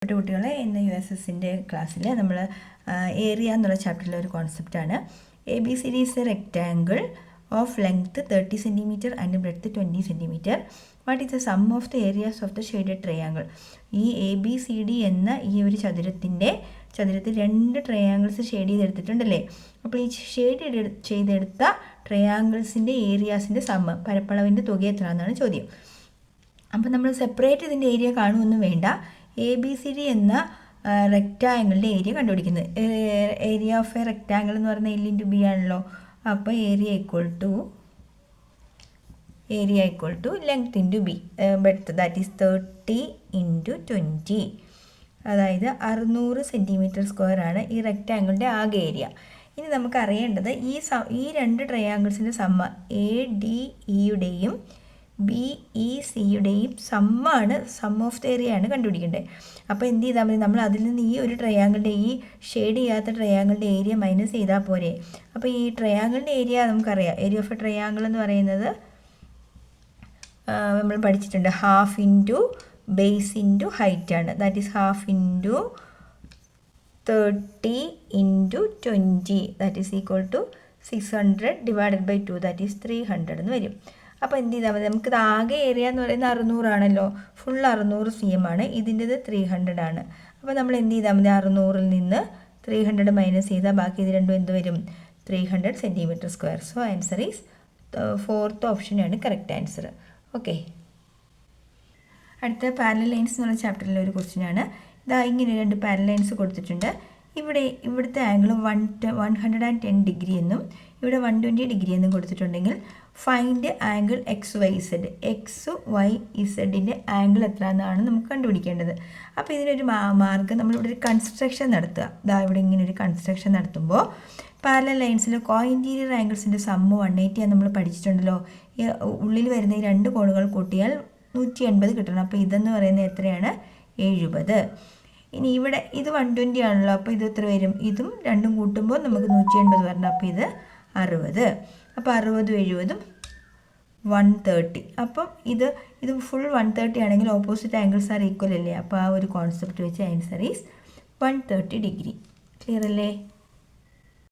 കുട്ടികളെ ഇന്ന് USSൻ്റെ ക്ലാസ്സിൽ നമ്മൾ ഏരിയ എന്നുള്ള ചാപ്റ്ററിലെ ഒരു കോൺസെപ്റ്റാണ്. ABCD is a rectangle of length 30 cm and breadth 20 cm. What is the sum of the areas of the shaded triangle? ഈ ABCD എന്ന ഈ ഒരു ചതുരത്തിൽ രണ്ട് ട്രയാങ്കിൾസ് ഷെയ്ഡ് ചെയ്തെടുത്തിട്ടുണ്ടല്ലേ. അപ്പോൾ ഈ ഷെയ്ഡ് ചെയ്തെടുത്ത ട്രയാങ്കിൾസിൻ്റെ ഏരിയാസിൻ്റെ സമ്മ് പരപ്പളവിൻ്റെ തുക എത്രയാണെന്നാണ് ചോദ്യം. അപ്പോൾ നമ്മൾ സെപ്പറേറ്റ് ഇതിൻ്റെ ഏരിയ കാണുമൊന്നും വേണ്ട. ABCD എന്ന റെക്റ്റാങ്കിളിൻ്റെ ഏരിയ കണ്ടുപിടിക്കുന്നത്. ഏരിയ ഓഫ് എ റെക്റ്റാങ്കിൾ എന്ന് പറയുന്നത് L × B ആണല്ലോ. അപ്പോൾ area equal to length × B, breadth that is 30 × 20, അതായത് 600 cm² ആണ് ഈ റെക്റ്റാങ്കിളിൻ്റെ ആകെ ഏരിയ. ഇനി നമുക്ക് അറിയേണ്ടത് ഈ രണ്ട് ട്രയാങ്കിൾസിൻ്റെ സമ്മ ADEയുടെയും BECയുടെയും സമ്മാണ്, സം ഓഫ് ദ ഏരിയ ആണ് കണ്ടുപിടിക്കേണ്ടത്. അപ്പോൾ എന്ത് ചെയ്താൽ മതി, നമ്മൾ അതിൽ നിന്ന് ഈ ഒരു ട്രയാങ്കിളിൻ്റെ, ഈ ഷെയ്ഡ് ചെയ്യാത്ത ട്രയാങ്കിളിൻ്റെ ഏരിയ മൈനസ് ചെയ്താൽ പോരെ. അപ്പോൾ ഈ ട്രയാങ്കിളിൻ്റെ ഏരിയ നമുക്കറിയാം. ഏരിയ ഓഫ് എ ട്രയാങ്കിൾ എന്ന് പറയുന്നത് നമ്മൾ പഠിച്ചിട്ടുണ്ട്, half into base into height ആണ്. That is half into 30 × 20, that is equal to 600 divided by 2, that is 300 എന്ന് വരും. അപ്പോൾ എന്ത് ചെയ്താൽ മതി, നമുക്കിത് ആകെ ഏരിയ എന്ന് പറയുന്നത് 600 ആണല്ലോ, ഫുൾ 600 cm ആണ്, ഇതിൻ്റെത് 300 ആണ്. അപ്പോൾ നമ്മൾ എന്ത് ചെയ്താൽ മതി, 600-ൽ നിന്ന് 300 മൈനസ് ചെയ്താൽ ബാക്കി ഇത് രണ്ടും എന്ത് വരും, 300 cm². So answer is 4th ഓപ്ഷനാണ് കറക്റ്റ് ആൻസർ. ഓക്കെ, അടുത്ത പാരലൽ ലൈൻസ് എന്നുള്ള ചാപ്റ്ററിലെ ഒരു ക്വസ്റ്റ്യനാണ്. ഇതാ ഇങ്ങനെ രണ്ട് പാരലൽ ലൈൻസ് കൊടുത്തിട്ടുണ്ട്. ഇവിടുത്തെ ആംഗിൾ 110 ഡിഗ്രി എന്നും ഇവിടെ 120 ഡിഗ്രി എന്നും കൊടുത്തിട്ടുണ്ടെങ്കിൽ ഫൈൻഡ് ആംഗിൾ XYZ, XYZൻ്റെ ആംഗിൾ എത്ര എന്നാണ് നമുക്ക് കണ്ടുപിടിക്കേണ്ടത്. അപ്പോൾ ഇതിനൊരു മാർഗ്ഗം, നമ്മളിവിടെ ഒരു കൺസ്ട്രക്ഷൻ നടത്തുക. ഇവിടെ ഇങ്ങനെ ഒരു കൺസ്ട്രക്ഷൻ നടത്തുമ്പോൾ പാരലൽ ലൈൻസിൽ കോഇൻറ്റീരിയർ ആംഗിൾസിൻ്റെ സമ്മ് 180 നമ്മൾ പഠിച്ചിട്ടുണ്ടല്ലോ. ഈ ഉള്ളിൽ വരുന്ന ഈ രണ്ട് കോണുകൾ കൂട്ടിയാൽ 180 കിട്ടണം. അപ്പോൾ ഇതെന്ന് പറയുന്നത് എത്രയാണ്, 70. ഇനി ഇവിടെ ഇത് 120 ആണല്ലോ, അപ്പോൾ ഇത് എത്ര വരും, ഇതും രണ്ടും കൂട്ടുമ്പോൾ നമുക്ക് 180 വരണം. അപ്പോൾ ഇത് 60. അപ്പോൾ 60 70 130. അപ്പം ഇത് ഫുൾ 130 ആണെങ്കിൽ ഓപ്പോസിറ്റ് ആംഗിൾസ് ആർ ഈക്വൽ അല്ലേ. അപ്പോൾ ആ ഒരു കോൺസെപ്റ്റ് വെച്ച് ആൻസർ ഈസ് 130 ഡിഗ്രി. ക്ലിയർ അല്ലേ?